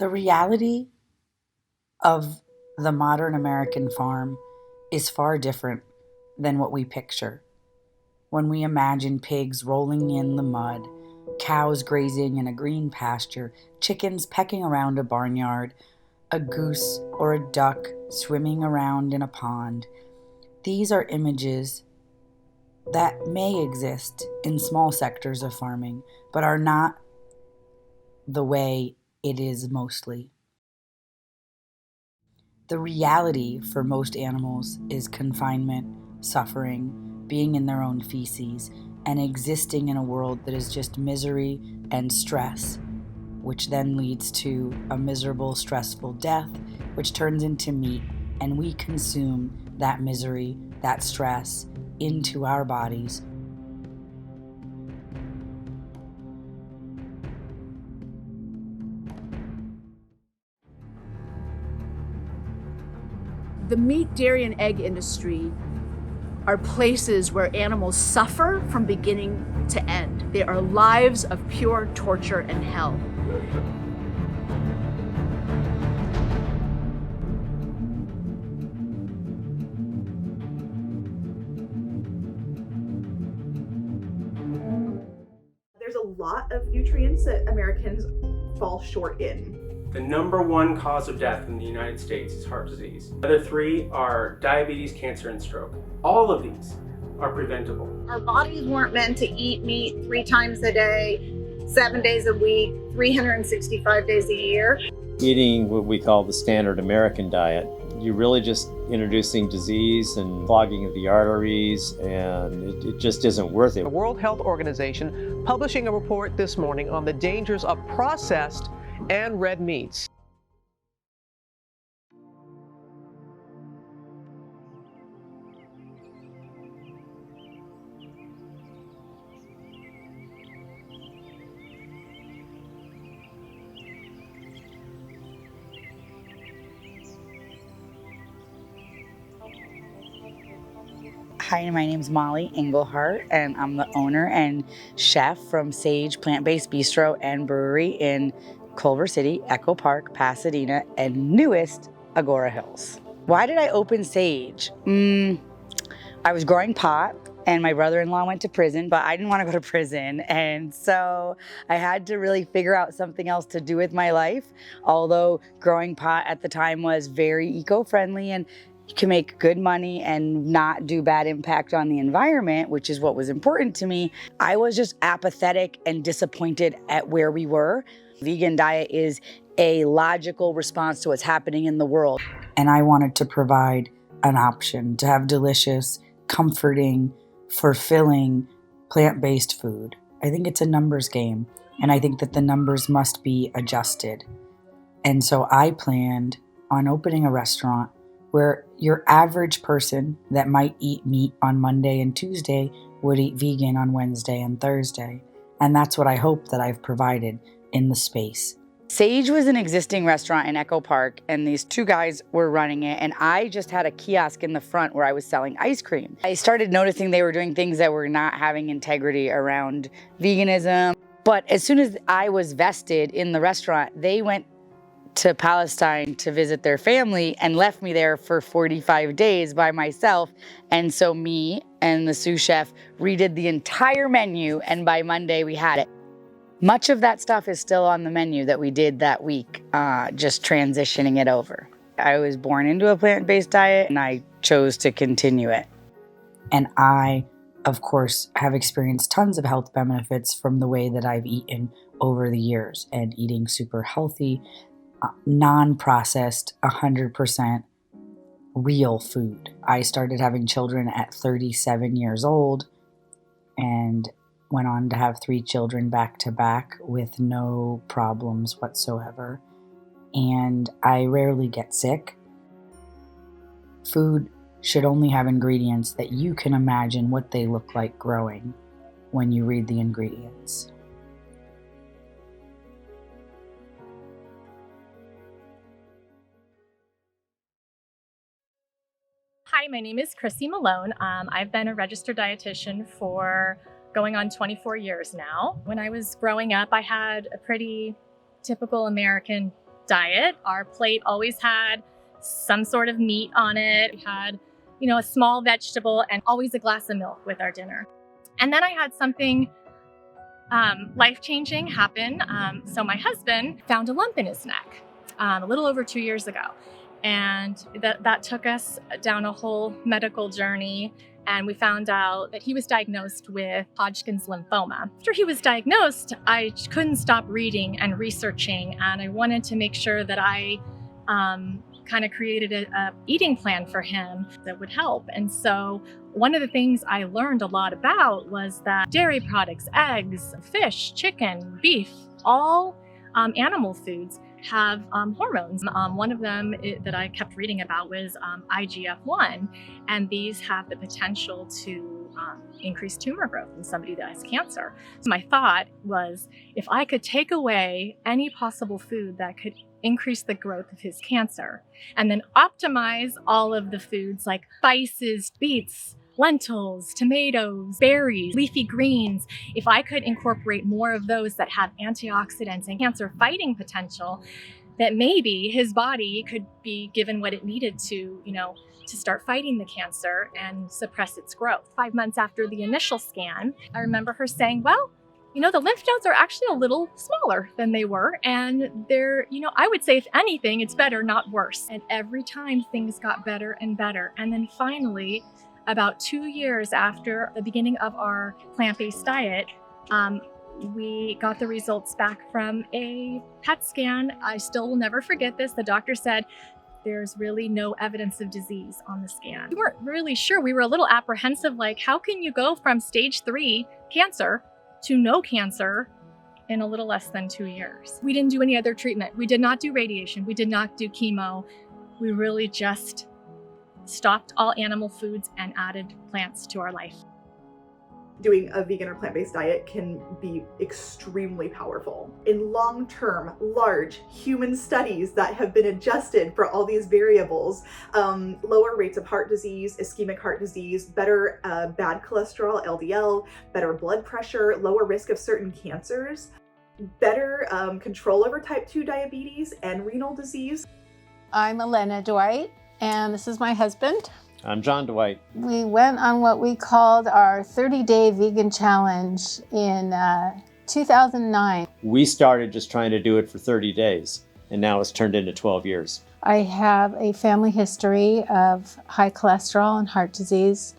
The reality of the modern American farm is far different than what we picture. When we imagine pigs rolling in the mud, cows grazing in a green pasture, chickens pecking around a barnyard, a goose or a duck swimming around in a pond, these are images that may exist in small sectors of farming, but are not the way it is mostly. The reality for most animals is confinement, suffering, being in their own feces, and existing in a world that is just misery and stress, which then leads to a miserable, stressful death, which turns into meat, and we consume that misery, that stress, into our bodies. The meat, dairy, and egg industry are places where animals suffer from beginning to end. They are lives of pure torture and hell. There's a lot of nutrients that Americans fall short in. The number one cause of death in the United States is heart disease. The other three are diabetes, cancer, and stroke. All of these are preventable. Our bodies weren't meant to eat meat 3 times a day, 7 days a week, 365 days a year. Eating what we call the standard American diet, you're really just introducing disease and clogging of the arteries, and it just isn't worth it. The World Health Organization publishing a report this morning on the dangers of processed and red meats. Hi, my name's Molly Englehart, and I'm the owner and chef from Sage Plant-Based Bistro and Brewery in Culver City, Echo Park, Pasadena, and newest, Agora Hills. Why did I open Sage? I was growing pot, and my brother-in-law went to prison, but I didn't want to go to prison, and so I had to really figure out something else to do with my life. Although growing pot at the time was very eco-friendly and you can make good money and not do bad impact on the environment, which is what was important to me, I was just apathetic and disappointed at where we were. Vegan diet is a logical response to what's happening in the world. And I wanted to provide an option to have delicious, comforting, fulfilling, plant-based food. I think it's a numbers game, and I think that the numbers must be adjusted. And so I planned on opening a restaurant where your average person that might eat meat on Monday and Tuesday would eat vegan on Wednesday and Thursday. And that's what I hope that I've provided in the space. Sage was an existing restaurant in Echo Park, and these 2 guys were running it, and I just had a kiosk in the front where I was selling ice cream. I started noticing they were doing things that were not having integrity around veganism. But as soon as I was vested in the restaurant, they went to Palestine to visit their family and left me there for 45 days by myself. And so me and the sous chef redid the entire menu, and by Monday we had it. Much of that stuff is still on the menu that we did that week, just transitioning it over. I was born into a plant-based diet, and I chose to continue it. And I, of course, have experienced tons of health benefits from the way that I've eaten over the years, and eating super healthy, non-processed, 100% real food. I started having children at 37 years old and went on to have 3 children back to back with no problems whatsoever. And I rarely get sick. Food should only have ingredients that you can imagine what they look like growing when you read the ingredients. Hi, my name is Chrissy Malone. I've been a registered dietitian for going on 24 years now. When I was growing up, I had a pretty typical American diet. Our plate always had some sort of meat on it. We had, a small vegetable and always a glass of milk with our dinner. And then I had something life-changing happen. So my husband found a lump in his neck a little over 2 years ago. And that took us down a whole medical journey. And we found out that he was diagnosed with Hodgkin's lymphoma. After he was diagnosed, I couldn't stop reading and researching. And I wanted to make sure that I kind of created a eating plan for him that would help. And so one of the things I learned a lot about was that dairy products, eggs, fish, chicken, beef, all animal foods have hormones. One of them that I kept reading about was IGF-1, and these have the potential to increase tumor growth in somebody that has cancer. So my thought was, if I could take away any possible food that could increase the growth of his cancer, and then optimize all of the foods like spices, beets, lentils, tomatoes, berries, leafy greens, if I could incorporate more of those that have antioxidants and cancer fighting potential, that maybe his body could be given what it needed to, to start fighting the cancer and suppress its growth. 5 months after the initial scan, I remember her saying, well, the lymph nodes are actually a little smaller than they were. And they're, I would say if anything, it's better, not worse. And every time things got better and better. And then finally, about 2 years after the beginning of our plant-based diet, we got the results back from a PET scan. I still will never forget this. The doctor said, there's really no evidence of disease on the scan. We weren't really sure. We were a little apprehensive, like, how can you go from stage 3 cancer to no cancer in a little less than 2 years? We didn't do any other treatment. We did not do radiation. We did not do chemo. We really just stopped all animal foods and added plants to our life. Doing a vegan or plant-based diet can be extremely powerful. In long-term, large human studies that have been adjusted for all these variables, lower rates of heart disease, ischemic heart disease, better bad cholesterol, LDL, better blood pressure, lower risk of certain cancers, better control over type 2 diabetes and renal disease. I'm Elena Dwight, and this is my husband. I'm John Dwight. We went on what we called our 30-day vegan challenge in 2009. We started just trying to do it for 30 days, and now it's turned into 12 years. I have a family history of high cholesterol and heart disease,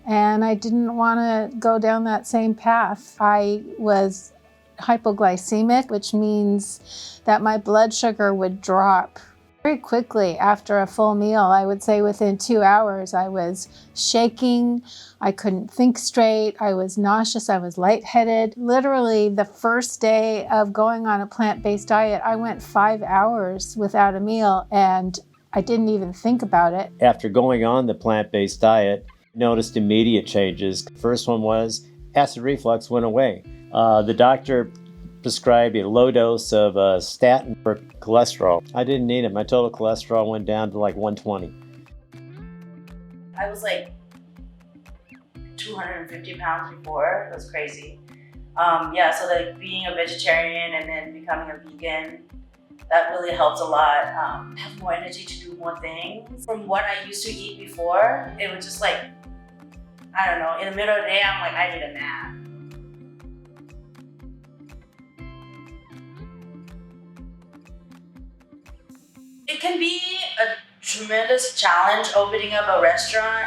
and I didn't want to go down that same path. I was hypoglycemic, which means that my blood sugar would drop very quickly after a full meal. I would say within 2 hours, I was shaking, I couldn't think straight, I was nauseous, I was lightheaded. Literally, the first day of going on a plant-based diet, I went 5 hours without a meal, and I didn't even think about it. After going on the plant-based diet, I noticed immediate changes. First one was acid reflux went away. The doctor prescribed a low dose of statin for cholesterol. I didn't need it. My total cholesterol went down to like 120. I was like 250 pounds before. It was crazy. So like being a vegetarian and then becoming a vegan, that really helped a lot. Have more energy to do more things. From what I used to eat before, it was just like, I don't know, in the middle of the day, I'm like, I need a nap. It can be a tremendous challenge opening up a restaurant,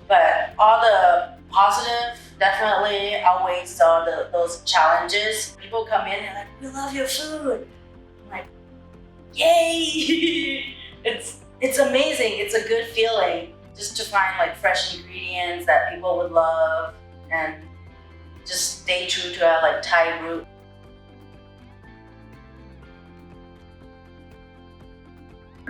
but all the positive definitely outweighs all those challenges. People come in and like, we love your food. I'm like, yay! It's amazing. It's a good feeling just to find like fresh ingredients that people would love and just stay true to our like Thai root.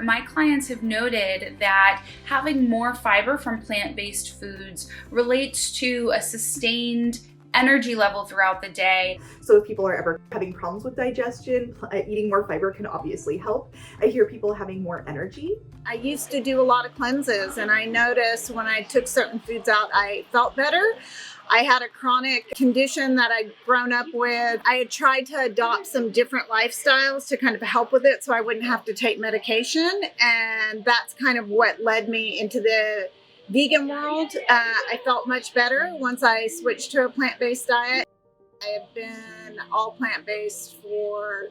My clients have noted that having more fiber from plant-based foods relates to a sustained energy level throughout the day. So if people are ever having problems with digestion, eating more fiber can obviously help. I hear people having more energy. I used to do a lot of cleanses, and I noticed when I took certain foods out, I felt better. I had a chronic condition that I'd grown up with. I had tried to adopt some different lifestyles to kind of help with it so I wouldn't have to take medication. And that's kind of what led me into the vegan world. I felt much better once I switched to a plant-based diet. I have been all plant-based for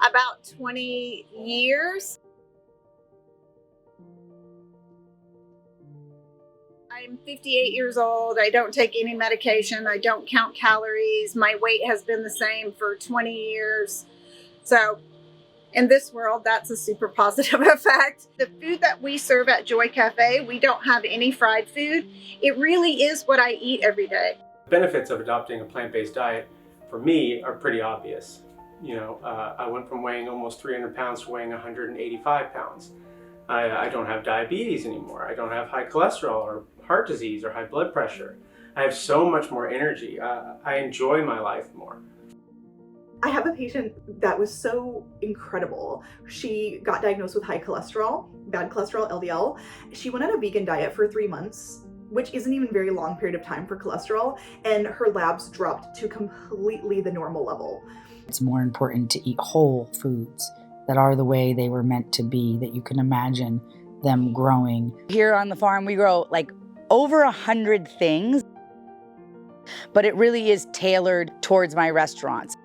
about 20 years. I'm 58 years old. I don't take any medication. I don't count calories. My weight has been the same for 20 years. So in this world, that's a super positive effect. The food that we serve at Joy Cafe, we don't have any fried food. It really is what I eat every day. The benefits of adopting a plant-based diet for me are pretty obvious. I went from weighing almost 300 pounds to weighing 185 pounds. I don't have diabetes anymore. I don't have high cholesterol or heart disease or high blood pressure. I have so much more energy. I enjoy my life more. I have a patient that was so incredible. She got diagnosed with high cholesterol, bad cholesterol, LDL. She went on a vegan diet for 3 months, which isn't even a very long period of time for cholesterol, and her labs dropped to completely the normal level. It's more important to eat whole foods that are the way they were meant to be, that you can imagine them growing. Here on the farm, we grow like over 100 things, but it really is tailored towards my restaurants.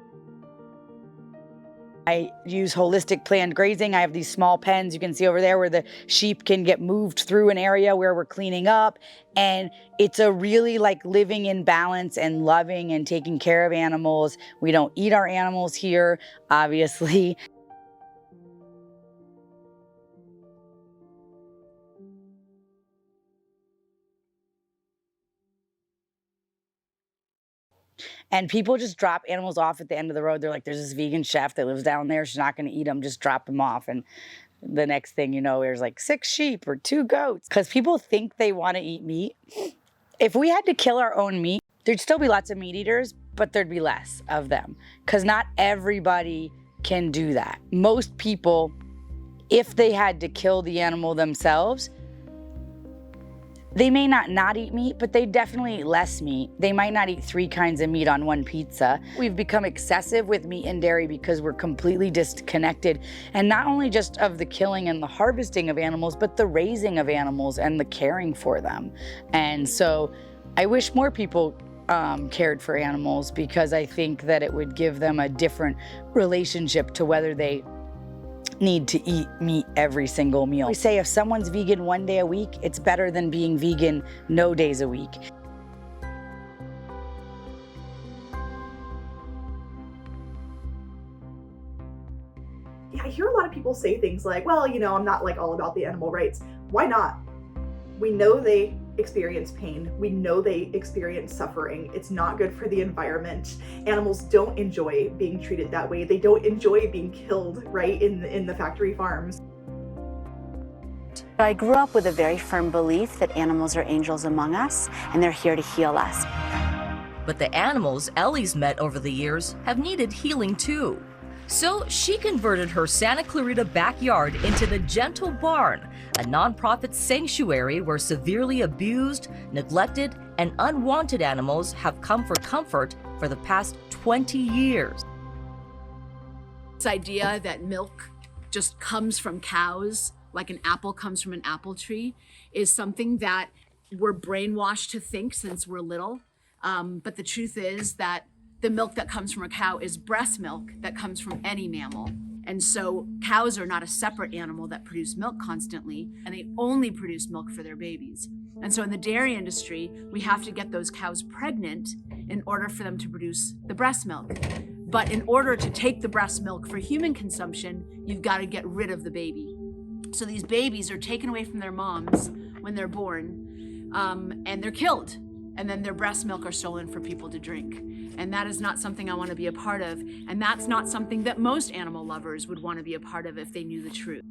I use holistic planned grazing. I have these small pens you can see over there where the sheep can get moved through an area where we're cleaning up. And it's a really like living in balance and loving and taking care of animals. We don't eat our animals here, obviously. And people just drop animals off at the end of the road. They're like, there's this vegan chef that lives down there. She's not going to eat them. Just drop them off. And the next thing you know, there's like 6 sheep or 2 goats. Because people think they want to eat meat. If we had to kill our own meat, there'd still be lots of meat eaters, but there'd be less of them. Because not everybody can do that. Most people, if they had to kill the animal themselves, they may not eat meat, but they definitely eat less meat. They might not eat 3 kinds of meat on one pizza. We've become excessive with meat and dairy because we're completely disconnected. And not only just of the killing and the harvesting of animals, but the raising of animals and the caring for them. And so I wish more people cared for animals, because I think that it would give them a different relationship to whether they need to eat meat every single meal. We say if someone's vegan 1 day a week, it's better than being vegan no days a week. Yeah, I hear a lot of people say things like, well, I'm not like all about the animal rights. Why not? We know they experience pain. We know they experience suffering. It's not good for the environment. Animals don't enjoy being treated that way. They don't enjoy being killed, right, in the factory farms. I grew up with a very firm belief that animals are angels among us, and they're here to heal us. But the animals Ellie's met over the years have needed healing too. So she converted her Santa Clarita backyard into the Gentle Barn, a nonprofit sanctuary where severely abused, neglected, and unwanted animals have come for comfort for the past 20 years. This idea that milk just comes from cows, like an apple comes from an apple tree, is something that we're brainwashed to think since we're little. But the truth is that the milk that comes from a cow is breast milk that comes from any mammal. And so cows are not a separate animal that produce milk constantly, and they only produce milk for their babies. And so in the dairy industry, we have to get those cows pregnant in order for them to produce the breast milk. But in order to take the breast milk for human consumption, you've got to get rid of the baby. So these babies are taken away from their moms when they're born, and they're killed. And then their breast milk are stolen for people to drink. And that is not something I want to be a part of. And that's not something that most animal lovers would want to be a part of if they knew the truth.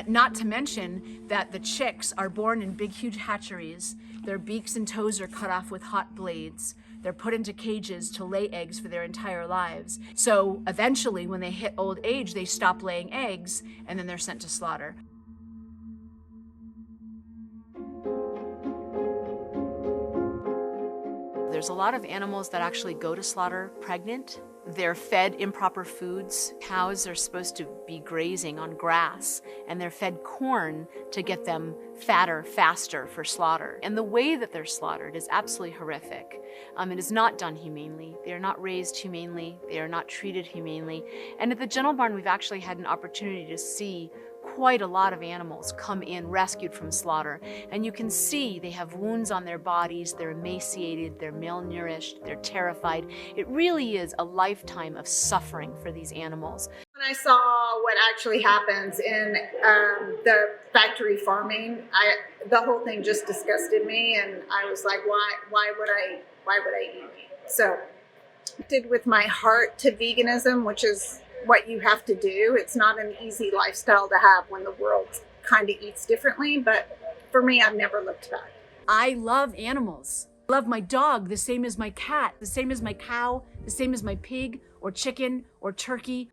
Not to mention that the chicks are born in big, huge hatcheries. Their beaks and toes are cut off with hot blades. They're put into cages to lay eggs for their entire lives. So eventually, when they hit old age, they stop laying eggs and then they're sent to slaughter. There's a lot of animals that actually go to slaughter pregnant. They're fed improper foods. Cows are supposed to be grazing on grass, and they're fed corn to get them fatter faster for slaughter. And the way that they're slaughtered is absolutely horrific. It is not done humanely. They are not raised humanely. They are not treated humanely. And at the Gentle Barn, we've actually had an opportunity to see quite a lot of animals come in rescued from slaughter, and you can see they have wounds on their bodies, they're emaciated, they're malnourished, they're terrified. It really is a lifetime of suffering for these animals. When I saw what actually happens in the factory farming, the whole thing just disgusted me, and I was like, why would I eat meat? So I did with my heart to veganism, which is what you have to do. It's not an easy lifestyle to have when the world kind of eats differently, but for me, I've never looked back. I love animals. I love my dog the same as my cat, the same as my cow, the same as my pig or chicken or turkey.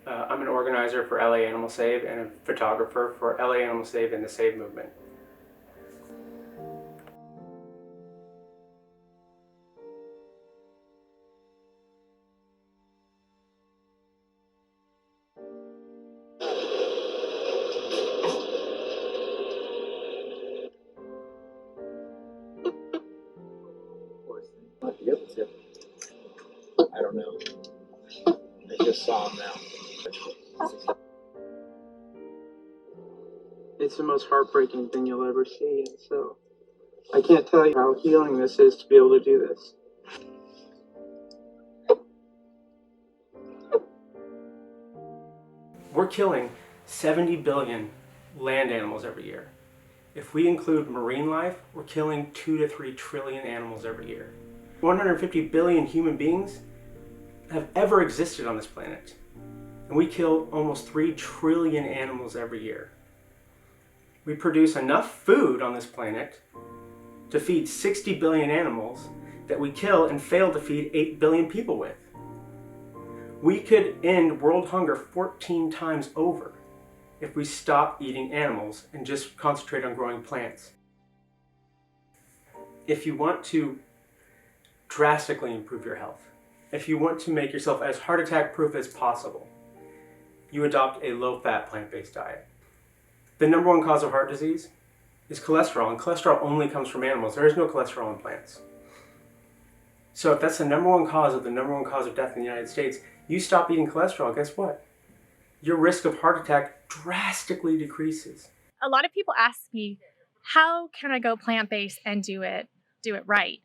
I'm an organizer for LA Animal Save and a photographer for LA Animal Save and the Save Movement. I don't know. I just saw him now. It's the most heartbreaking thing you'll ever see, and so I can't tell you how healing this is to be able to do this. We're killing 70 billion land animals every year. If we include marine life, we're killing 2 to 3 trillion animals every year. 150 billion human beings have ever existed on this planet, and we kill almost 3 trillion animals every year. We produce enough food on this planet to feed 60 billion animals that we kill and fail to feed 8 billion people with. We could end world hunger 14 times over if we stop eating animals and just concentrate on growing plants. If you want to drastically improve your health, if you want to make yourself as heart attack proof as possible, you adopt a low-fat plant-based diet. The number one cause of heart disease is cholesterol, and cholesterol only comes from animals. There is no cholesterol in plants. So if that's the number one cause of death in the United States, you stop eating cholesterol, guess what? Your risk of heart attack drastically decreases. A lot of people ask me, how can I go plant-based and do it right?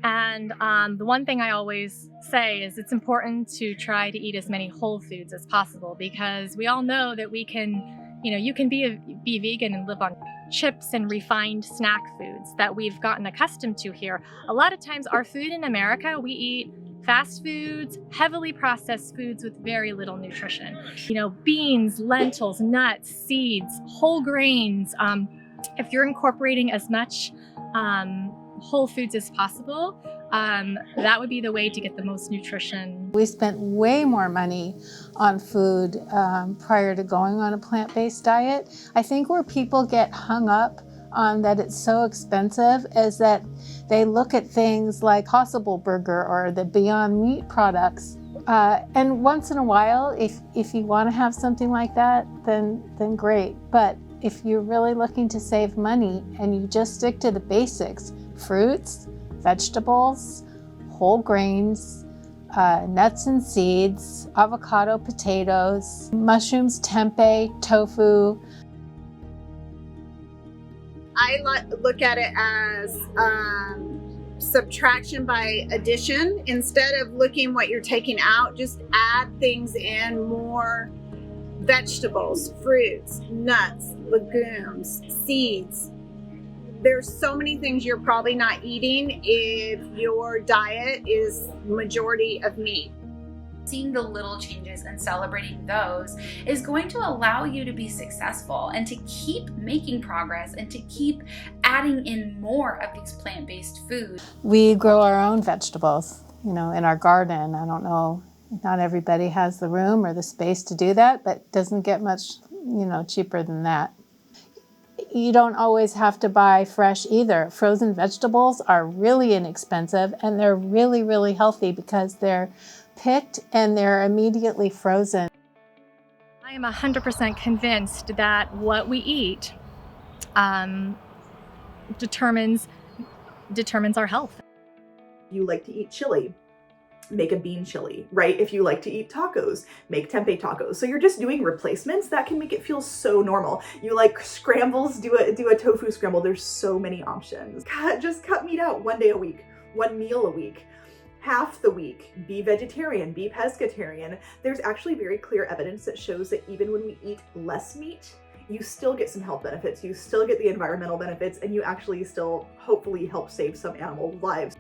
And the one thing I always say is it's important to try to eat as many whole foods as possible, because we all know that we can, you can be vegan and live on chips and refined snack foods that we've gotten accustomed to here. A lot of times our food in America, we eat fast foods, heavily processed foods with very little nutrition. Beans, lentils, nuts, seeds, whole grains. If you're incorporating as much whole foods as possible, that would be the way to get the most nutrition. We spent way more money on food prior to going on a plant-based diet. I think where people get hung up on that it's so expensive is that they look at things like Possible Burger or the Beyond Meat products. And once in a while, if you want to have something like that, then great. But if you're really looking to save money and you just stick to the basics, fruits, vegetables, whole grains, nuts and seeds, avocado, potatoes, mushrooms, tempeh, tofu. I look at it as subtraction by addition. Instead of looking what you're taking out, just add things in, more vegetables, fruits, nuts, legumes, seeds. There's so many things you're probably not eating if your diet is majority of meat. Seeing the little changes and celebrating those is going to allow you to be successful and to keep making progress and to keep adding in more of these plant-based foods. We grow our own vegetables, in our garden. I don't know, not everybody has the room or the space to do that, but it doesn't get much, cheaper than that. You don't always have to buy fresh either. Frozen vegetables are really inexpensive and they're really, really healthy because they're picked and they're immediately frozen. I am 100% convinced that what we eat determines our health. You like to eat chili, make a bean chili, right? If you like to eat tacos, make tempeh tacos. So you're just doing replacements that can make it feel so normal. You like scrambles, do a tofu scramble. There's so many options. Just cut meat out 1 day a week, 1 meal a week. Half the week, be vegetarian, be pescatarian. There's actually very clear evidence that shows that even when we eat less meat, you still get some health benefits, you still get the environmental benefits, and you actually still hopefully help save some animal lives.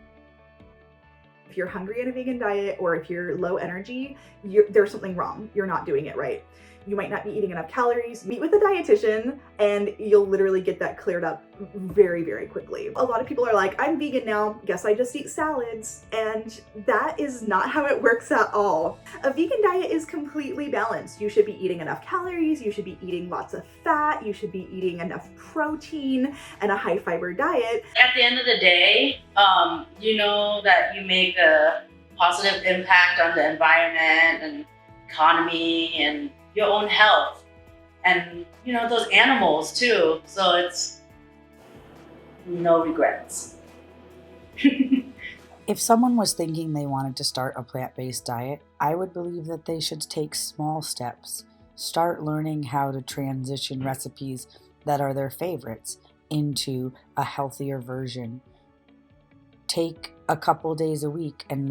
If you're hungry on a vegan diet or if you're low energy, there's something wrong. You're not doing it right. You might not be eating enough calories. Meet with a dietitian and you'll literally get that cleared up very, very quickly. A lot of people are like, I'm vegan now, guess I just eat salads. And that is not how it works at all. A vegan diet is completely balanced. You should be eating enough calories, you should be eating lots of fat, you should be eating enough protein and a high fiber diet. At the end of the day, you know that you make a positive impact on the environment and economy and your own health and those animals too, so it's no regrets. If someone was thinking they wanted to start a plant-based diet, I would believe that they should take small steps. Start learning how to transition recipes that are their favorites into a healthier version. Take a couple days a week and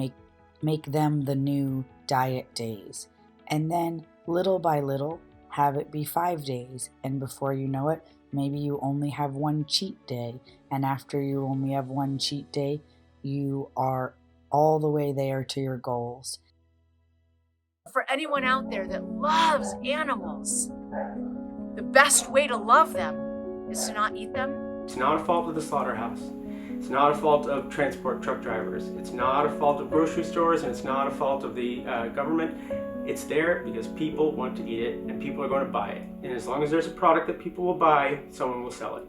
make them the new diet days, and then little by little, have it be 5 days, and before you know it, maybe you only have 1 cheat day, and after you only have 1 cheat day, you are all the way there to your goals. For anyone out there that loves animals, the best way to love them is to not eat them. It's not a fault of the slaughterhouse. It's not a fault of transport truck drivers. It's not a fault of grocery stores, and it's not a fault of the government. It's there because people want to eat it and people are going to buy it. And as long as there's a product that people will buy, someone will sell it.